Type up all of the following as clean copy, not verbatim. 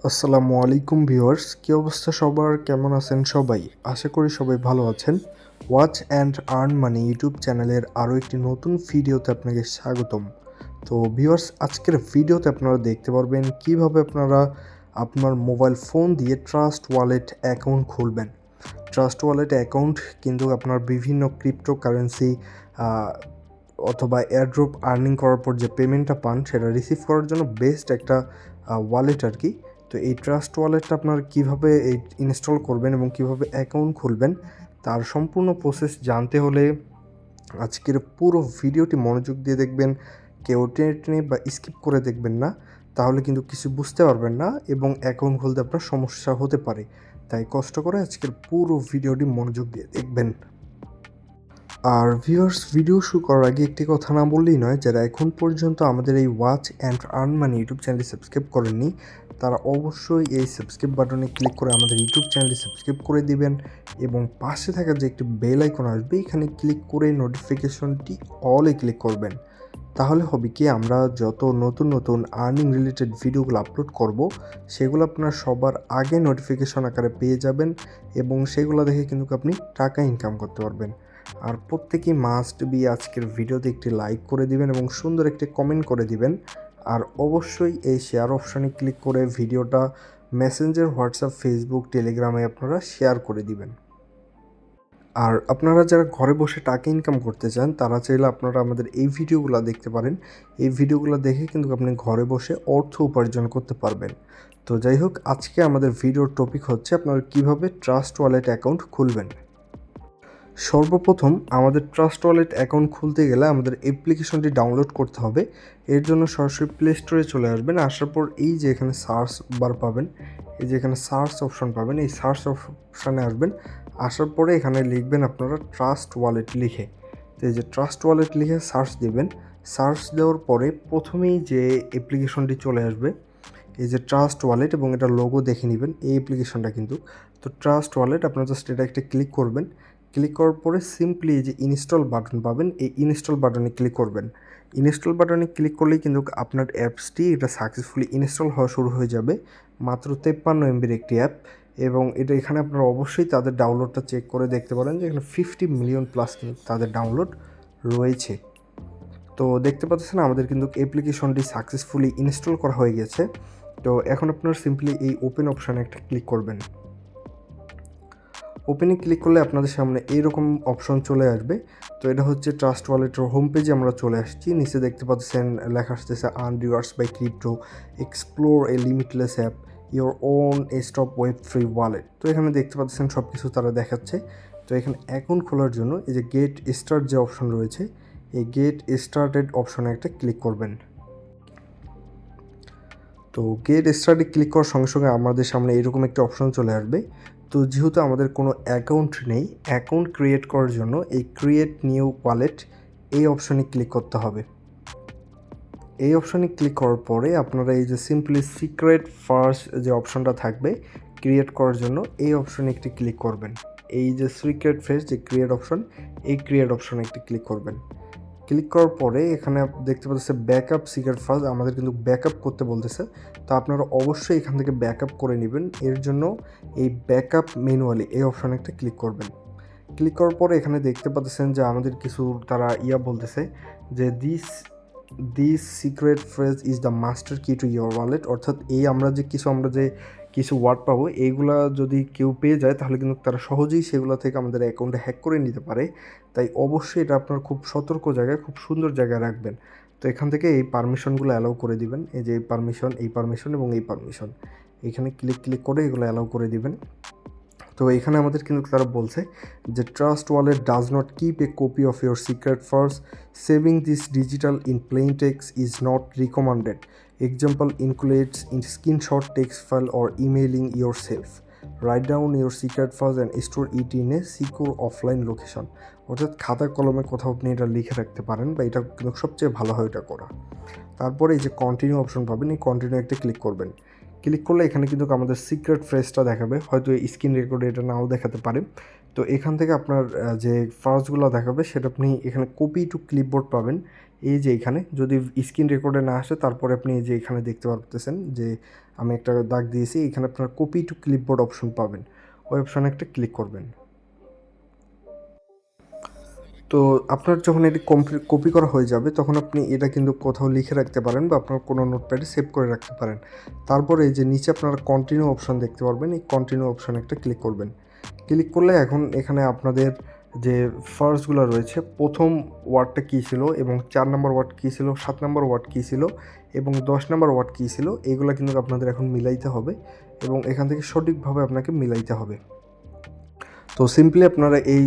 আসসালামু আলাইকুম ভিউয়ার্স, কী অবস্থা সবার? কেমন আছেন সবাই? আশা করি সবাই ভালো আছেন। Watch and earn money YouTube চ্যানেলের আরও একটি নতুন ভিডিওতে আপনাকে স্বাগতম। তো ভিউয়ার্স, আজকের ভিডিওতে আপনারা দেখতে পারবেন কিভাবে আপনারা আপনার মোবাইল ফোন দিয়ে ট্রাস্ট ওয়ালেট অ্যাকাউন্ট খুলবেন। ট্রাস্ট ওয়ালেট অ্যাকাউন্ট কিন্তু আপনার বিভিন্ন ক্রিপ্টোকারেন্সি অথবা এয়ারড্রপ আর্নিং করার পর যে পেমেন্টটা পান সেটা রিসিভ করার জন্য বেস্ট একটা ওয়ালেট আর কি। তো এই ট্রাস্ট ওয়ালেটটা আপনার কীভাবে এই ইনস্টল করবেন এবং কীভাবে অ্যাকাউন্ট খুলবেন তার সম্পূর্ণ প্রসেস জানতে হলে আজকের পুরো ভিডিওটি মনোযোগ দিয়ে দেখবেন। কেউ টেনে টেনে বা স্কিপ করে দেখবেন না, তাহলে কিন্তু কিছু বুঝতে পারবেন না এবং অ্যাকাউন্ট খুলতে আপনার সমস্যা হতে পারে। তাই কষ্ট করে আজকের পুরো ভিডিওটি মনোযোগ দিয়ে দেখবেন। আর ভিউয়ার্স, ভিডিও শুরু করার আগে একটি কথা না বললেই নয়, যারা এখন পর্যন্ত আমাদের এই watch and earn money YouTube চ্যানেলটি সাবস্ক্রাইব করেননি তারা অবশ্যই এই সাবস্ক্রাইব বাটনে ক্লিক করে আমাদের ইউটিউব চ্যানেলটি সাবস্ক্রাইব করে দিবেন এবং পাশে থাকা যে একটি বেল আইকন আসবে এখানে ক্লিক করে নোটিফিকেশনটি অলে ক্লিক করবেন। তাহলে হবে কি, আমরা যত নতুন নতুন আর্নিং রিলেটেড ভিডিওগুলো আপলোড করব সেগুলো আপনার সবার আগে নোটিফিকেশন আকারে পেয়ে যাবেন এবং সেগুলো দেখে কিন্তু আপনি টাকা ইনকাম করতে পারবেন। আর প্রত্যেকেই মাস্ট বি আজকের ভিডিওতে একটি লাইক করে দিবেন এবং সুন্দর একটি কমেন্ট করে দিবেন। আর অবশ্যই এই শেয়ার অপশানে ক্লিক করে ভিডিওটা মেসেঞ্জার, হোয়াটসঅ্যাপ, ফেসবুক, টেলিগ্রামে আপনারা শেয়ার করে দিবেন। আর আপনারা যারা ঘরে বসে টাকা ইনকাম করতে চান তারা চাইলে আপনারা আমাদের এই ভিডিওগুলো দেখতে পারেন। এই ভিডিওগুলো দেখে কিন্তু আপনি ঘরে বসে অর্থ উপার্জন করতে পারবেন। তো যাই হোক, আজকে আমাদের ভিডিওর টপিক হচ্ছে আপনারা কিভাবে ট্রাস্ট ওয়ালেট অ্যাকাউন্ট খুলবেন। সর্বপ্রথম আমাদের ট্রাস্ট ওয়ালেট অ্যাকাউন্ট খুলতে গেলে আমাদের অ্যাপ্লিকেশনটি ডাউনলোড করতে হবে। এর জন্য সরাসরি প্লে স্টোরে চলে আসবেন। আসার পর এই যে এখানে সার্চ বার পাবেন, এই যে এখানে সার্চ অপশন পাবেন, এই সার্চ অপশানে আসবেন। আসার পরে এখানে লিখবেন আপনারা ট্রাস্ট ওয়ালেট লিখে। তো এই যে ট্রাস্ট ওয়ালেট লিখে সার্চ দেবেন। সার্চ দেওয়ার পরে প্রথমেই যে অ্যাপ্লিকেশনটি চলে আসবে, এই যে ট্রাস্ট ওয়ালেট এবং এটা লোগো দেখে নেবেন এই অ্যাপ্লিকেশনটা কিন্তু। তো ট্রাস্ট ওয়ালেট আপনারা জাস্ট এটা একটা ক্লিক করবেন। ক্লিক করার পরে সিম্পলি এই যে ইনস্টল বাটন পাবেন, এই ইনস্টল বাটনে ক্লিক করবেন। ইনস্টল বাটনে ক্লিক করলেই কিন্তু আপনার অ্যাপসটি এটা সাকসেসফুলি ইনস্টল হওয়া শুরু হয়ে যাবে। মাত্র 53 এমবির একটি অ্যাপ এবং এটা এখানে আপনারা অবশ্যই তাদের ডাউনলোডটা চেক করে দেখতে পারেন যে এখানে 50 মিলিয়ন প্লাস কিন্তু তাদের ডাউনলোড রয়েছে। তো দেখতে পাচ্ছেন আমাদের কিন্তু অ্যাপ্লিকেশনটি সাকসেসফুলি ইনস্টল করা হয়ে গেছে। তো এখন আপনারা সিম্পলি এই ওপেন অপশানে একটা ক্লিক করবেন। ওপেনে ক্লিক করলে আপনাদের সামনে এইরকম অপশন চলে আসবে। তো এটা হচ্ছে ট্রাস্ট ওয়ালেটের হোম পেজে আমরা চলে আসছি। নিচে দেখতে পাচ্ছেন লেখা আসতেছে earn rewards by crypto, explore a limitless app, your own stop web free wallet. তো এখানে দেখতে পাচ্ছেন সব কিছু তারা দেখাচ্ছে। তো এখানে অ্যাকাউন্ট খোলার জন্য এই যে গেট স্টার্ট যে অপশন রয়েছে, এই গেট স্টার্টেড অপশনে একটা ক্লিক করবেন। তো গেট স্টার্টে ক্লিক করার সঙ্গে সঙ্গে আমাদের সামনে এরকম একটা অপশন চলে আসবে। তো যেহেতু আমাদের কোনো অ্যাকাউন্ট নেই, অ্যাকাউন্ট ক্রিয়েট করার জন্য এই ক্রিয়েট নিউ ওয়ালেট এই অপশনে ক্লিক করতে হবে। এই অপশনে ক্লিক করার পরে আপনারা এই যে সিম্পলি সিক্রেট ফার্স্ট যে অপশনটা থাকবে ক্রিয়েট করার জন্য এই অপশনে একটি ক্লিক করবেন। এই যে সিক্রেট ফেস যে ক্রিয়েট অপশন, এই ক্রিয়েট অপশনে একটি ক্লিক করবেন। ক্লিক করার পরে এখানে দেখতে পাচ্ছেন ব্যাকআপ সিক্রেট ফার্স্ট, আমাদের কিন্তু ব্যাকআপ করতে বলতেছে। তো আপনারা অবশ্যই এখান থেকে ব্যাকআপ করে নেবেন। এর জন্য এই ব্যাকআপ ম্যানুয়ালি এই অপশানে একটা ক্লিক করবেন। ক্লিক করার পরে এখানে দেখতে পাচ্ছেন যে আমাদের কিছু তারা বলতেছে যে this secret phrase is the master কি টু ইয়োর ওয়ালেট। অর্থাৎ আমরা যে কিছু ওয়ার্ড পাবো এইগুলা যদি কেউ পেয়ে যায় তাহলে কিন্তু তারা সহজেই সেগুলো থেকে আমাদের অ্যাকাউন্টে হ্যাক করে নিতে পারে। তাই অবশ্যই এটা আপনার খুব সতর্ক জায়গায়, খুব সুন্দর জায়গায় রাখবেন। তো এখান থেকে এই পারমিশনগুলো অ্যালাউ করে দিবেন। এই যে এই পারমিশন এবং এই পারমিশন এখানে ক্লিক করে এগুলো অ্যালাউ করে দিবেন। তো এখানে আমাদের কিন্তু তারা বলছে যে trust wallet does not keep A copy of your secret first, saving this digital in plane text is not recommended, example includes in screenshot, text file or emailing your self, write down your secret first and store it in a secure offline location. অর্থাৎ খাতা কলমে কোথাও আপনি এটা লিখে রাখতে পারেন বা এটা কিন্তু সবচেয়ে ভালো হয় এটা করা। তারপরে এই যে কন্টিনিউ অপশন পাবেন, এই কন্টিনিউ একটা ক্লিক করবেন। ক্লিক করলে এখানে কিন্তু আমাদের সিক্রেট ফ্রেজটা দেখাবে, হয়তো স্ক্রিন রেকর্ডে এটা নাও দেখাতে পারে। তো এখান থেকে আপনার যে ফার্স্টগুলো দেখাবে সেটা আপনি এখানে কপি টু ক্লিপবোর্ড পাবেন, এই যে এখানে যদি স্ক্রিন রেকর্ডে না আসে তারপরে আপনি এই যে এখানে দেখতে পারতেছেন যে আমি একটা দাগ দিয়েছি, এখানে আপনার কপি টু ক্লিপবোর্ড অপশন পাবেন, ওই অপশনে একটা ক্লিক করবেন। তো আপনার যখন এটি কপি করা হয়ে যাবে তখন আপনি এটা কিন্তু কোথাও লিখে রাখতে পারেন বা আপনার কোনো নোটপ্যাডে সেভ করে রাখতে পারেন। তারপরে এই যে নিচে আপনারা কন্টিনিউ অপশন দেখতে পারবেন, এই কন্টিনিউ অপশনে একটা ক্লিক করবেন। ক্লিক করলে এখন এখানে আপনাদের যে ফার্স্টগুলো রয়েছে, প্রথম ওয়ার্ডটা কী ছিল এবং 4 নম্বর ওয়ার্ড কী ছিল, 7 নম্বর ওয়ার্ড কী ছিল এবং 10 নম্বর ওয়ার্ড কী ছিল, এগুলো কিন্তু আপনাদের এখন মিলাইতে হবে এবং এখান থেকে সঠিকভাবে আপনাকে মিলাইতে হবে। তো সিম্পলি আপনারা এই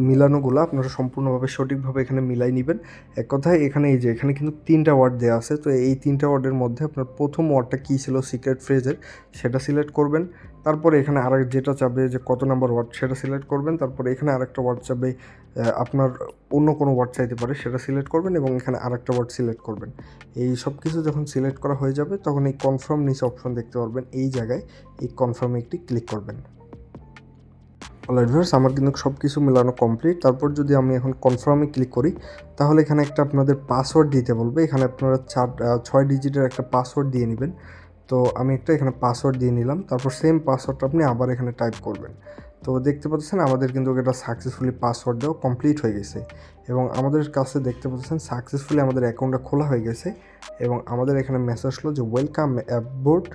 মিলানোগুলো আপনারা সম্পূর্ণভাবে সঠিকভাবে এখানে মিলাই নেবেন। এক কথায় এখানে এই যে এখানে কিন্তু 3টা ওয়ার্ড দেওয়া আছে। তো এই 3টা ওয়ার্ডের মধ্যে আপনার প্রথম ওয়ার্ডটা কী ছিল সিক্রেট ফ্রেজের, সেটা সিলেক্ট করবেন। তারপরে এখানে আরেক যেটা চাবে যে কত নাম্বার ওয়ার্ড সেটা সিলেক্ট করবেন। তারপরে এখানে আরেকটা ওয়ার্ড চাবে আপনার অন্য কোনো ওয়ার্ড চাইতে পারে, সেটা সিলেক্ট করবেন এবং এখানে আরেকটা ওয়ার্ড সিলেক্ট করবেন। এই সব কিছু যখন সিলেক্ট করা হয়ে যাবে তখন এই কনফার্ম নিচে অপশন দেখতে পারবেন, এই জায়গায় এই কনফার্মে একটি ক্লিক করবেন। অলরাইট ভিউয়ার্স, আমার কিন্তু সব কিছু মেলানো কমপ্লিট। তারপর যদি আমি এখন কনফার্মে ক্লিক করি তাহলে এখানে একটা আপনাদের পাসওয়ার্ড দিতে বলবে। এখানে আপনারা 6 ডিজিটের একটা পাসওয়ার্ড দিয়ে নেবেন। তো আমি একটা এখানে পাসওয়ার্ড দিয়ে নিলাম। তারপর সেম পাসওয়ার্ডটা আপনি আবার এখানে টাইপ করবেন। তো দেখতে পাচ্ছেন আমাদের কিন্তু এটা সাকসেসফুলি পাসওয়ার্ড দেওয়া কমপ্লিট হয়ে গেছে এবং আমাদের কাছে দেখতে পাচ্ছেন সাকসেসফুলি আমাদের অ্যাকাউন্টটা খোলা হয়ে গেছে এবং আমাদের এখানে মেসেজ আসলো যে welcome aboard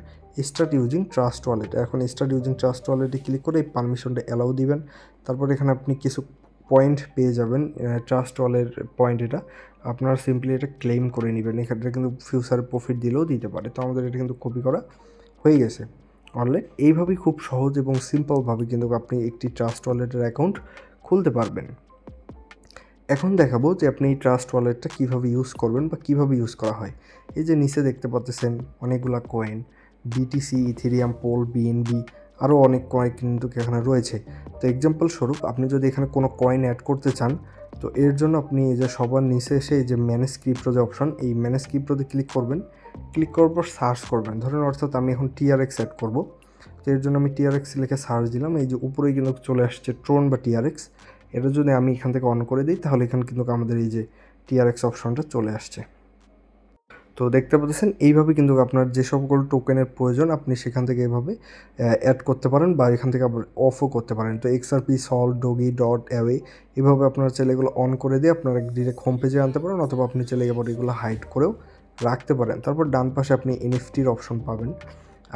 start using trust wallet. এখন স্টার্ট ইউজিং ট্রাস্ট ওয়ালেটে ক্লিক করে এই পারমিশনটা অ্যালাউ দিবেন। তারপর এখানে আপনি কিছু পয়েন্ট পেয়ে যাবেন, ট্রাস্ট ওয়ালের পয়েন্ট, এটা আপনারা সিম্পলি এটা ক্লেম করে নেবেন। এক্ষেত্রে কিন্তু ফিউচারে প্রফিট দিলেও দিতে পারে। তো আমাদের এটা কিন্তু কপি করা হয়ে গেছে অনলাইন। এইভাবেই খুব সহজ এবং সিম্পলভাবে কিন্তু আপনি একটি ট্রাস্ট ওয়ালেটের অ্যাকাউন্ট খুলতে পারবেন। এখন দেখাবো যে আপনি এই ট্রাস্ট ওয়ালেটটা কীভাবে ইউজ করবেন বা কীভাবে ইউজ করা হয়। এই যে নিচে দেখতে পাচ্ছেন অনেকগুলো coin, BTC, Ethereum, POL, BNB, আরও অনেক কয়েন কিন্তু এখানে রয়েছে। তো এক্সাম্পল স্বরূপ আপনি যদি এখানে কোনো কয়েন অ্যাড করতে চান, তো এর জন্য আপনি এই যে সবার নিচে এসে এই যে ম্যানেজ ক্রিপ্টো যে অপশন, এই ম্যানেজ ক্রিপ্টোতে ক্লিক করবেন। ক্লিক করার পর সার্চ করবেন, ধরুন অর্থাৎ আমি এখন টিআরএক্স অ্যাড করব। তো এর জন্য আমি টিআরএক্স লিখে সার্চ দিলাম। এই যে উপরেই কিন্তু চলে আসছে ট্রোন বা টিআরএক্স। এটা যদি আমি এখান থেকে অন করে দিই তাহলে এখানে কিন্তু আমাদের এই যে টিআরএক্স অপশনটা চলে আসছে। তো দেখতে পাচ্ছেন এইভাবে কিন্তু আপনার যে সকল টোকেনের প্রয়োজন আপনি সেখান থেকে এভাবে অ্যাড করতে পারেন বা এখান থেকে আবার অফও করতে পারেন। তো এক্সআরপি, সল, ডগি, ডট, অ্যাওয়ে, এভাবে আপনারা চাইলে এগুলো অন করে দিয়ে আপনারা ডিরেক্ট হোম পেজে আনতে পারেন অথবা আপনি চাইলে এবার এগুলো হাইড করেও রাখতে পারেন। তারপর ডান পাশে আপনি এনএফটির অপশন পাবেন।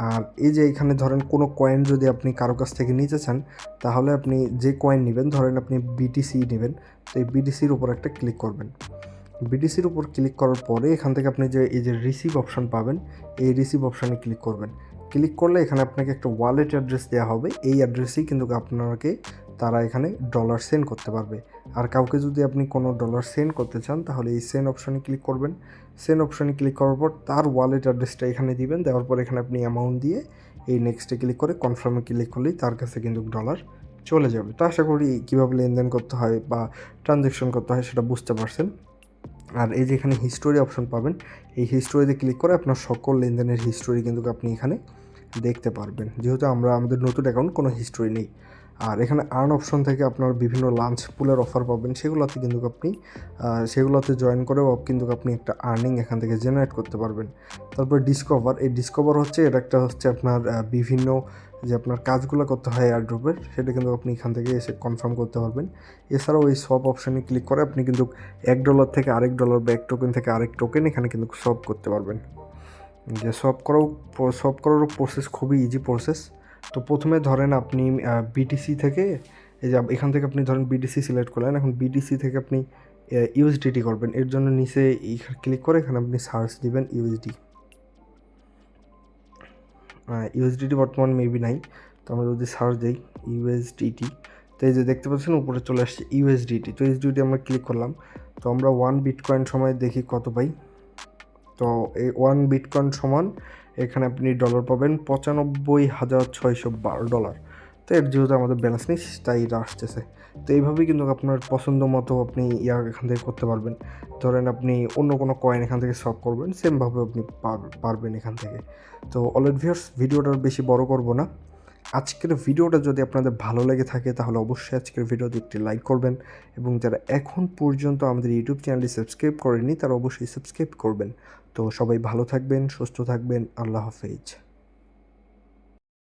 আর এই যে এখানে ধরেন কোনো কয়েন যদি আপনি কারো কাছ থেকে নিতে চান তাহলে আপনি যে কয়েন নেবেন, ধরেন আপনি বিটিসি নেবেন, তো এই বিটিসির উপর একটা ক্লিক করবেন। বিটিসির উপর ক্লিক করার পরে এখান থেকে আপনি যে এই যে রিসিভ অপশন পাবেন, এই রিসিভ অপশানে ক্লিক করবেন। ক্লিক করলে এখানে আপনাকে একটা ওয়ালেট অ্যাড্রেস দেওয়া হবে, এই অ্যাড্রেসেই কিন্তু আপনাকে তারা এখানে ডলার সেন্ড করতে পারবে। আর কাউকে যদি আপনি কোনো ডলার সেন্ড করতে চান তাহলে এই সেন্ড অপশানে ক্লিক করবেন। সেন্ড অপশানে ক্লিক করার পর তার ওয়ালেট অ্যাড্রেসটা এখানে দিবেন, দেওয়ার পর এখানে আপনি অ্যামাউন্ট দিয়ে এই নেক্সটে ক্লিক করে কনফার্মে ক্লিক করলেই তার কাছে কিন্তু ডলার চলে যাবে। তো আশা করি কীভাবে লেনদেন করতে হয় বা ট্রানজ্যাকশন করতে হয় সেটা বুঝতে পারছেন। আর এই যে এখানে হিস্টোরি অপশন পাবেন, এই হিস্টোরিতে ক্লিক করে আপনার সকল লেনদেনের হিস্টোরি কিন্তু আপনি এখানে দেখতে পারবেন, যেহেতু আমাদের নতুন অ্যাকাউন্ট কোনো হিস্টোরি নেই। আর এখানে আর্ন অপশন থেকে আপনার বিভিন্ন লাঞ্চ পুলের অফার পাবেন, সেগুলোতে কিন্তু আপনি সেগুলোতে জয়েন করেও কিন্তু আপনি একটা আর্নিং এখান থেকে জেনারেট করতে পারবেন। তারপর ডিসকভার, এই ডিসকভার হচ্ছে এটা একটা হচ্ছে আপনার বিভিন্ন যে আপনার কাজগুলো করতে হয় এয়ারড্রপের, সেটা কিন্তু আপনি এখান থেকে এসে কনফার্ম করতে পারবেন। এছাড়াও এই সব অপশানে ক্লিক করে আপনি কিন্তু $1 থেকে আরেক ডলার বা এক টোকেন থেকে আরেক টোকেন এখানে কিন্তু সব করতে পারবেন। যে সব করারও প্রসেস খুবই ইজি প্রসেস। তো প্রথমে ধরেন আপনি বিটিসি থেকে এই যে এখান থেকে আপনি ধরেন বিটিসি সিলেক্ট করলেন, এখন বিটিসি থেকে আপনি ইউএসডিটি করবেন। এর জন্য নিচে ক্লিক করে এখানে আপনি সার্চ দিবেন ইউএসডিটি বর্তমান মেবি নাই, তো আমরা যদি সার্চ দিই ইউএসডিটি, তো এই যে দেখতে পাচ্ছেন উপরে চলে আসছে ইউএসডিটি। তো ইউএসডিটি আমরা ক্লিক করলাম, তো আমরা 1 বিটকয়েন সময় দেখি কত পাই। তো এই 1 বিটকয়েন সমান এখানে আপনি ডলার পাবেন $95,612। তো এর যেহেতু আমাদের ব্যালেন্স নেই তাই এটা আসতেছে। তো এইভাবেই কিন্তু আপনার পছন্দ মতো আপনি এখান থেকে করতে পারবেন। ধরেন আপনি অন্য কোনো কয়েন এখান থেকে সলভ করবেন, সেমভাবে আপনি পারবেন এখান থেকে। তো অলরেডি ভিউয়ার্স, ভিডিওটা বেশি বড় করব না, আজকের ভিডিওটা যদি আপনাদের ভালো লেগে থাকে তাহলে অবশ্যই আজকের ভিডিওতে একটি লাইক করবেন এবং যারা এখন পর্যন্ত আমাদের ইউটিউব চ্যানেলটি সাবস্ক্রাইব করেননি তারা অবশ্যই সাবস্ক্রাইব করবেন। তো সবাই ভালো থাকবেন, সুস্থ থাকবেন। আল্লাহ হাফেজ।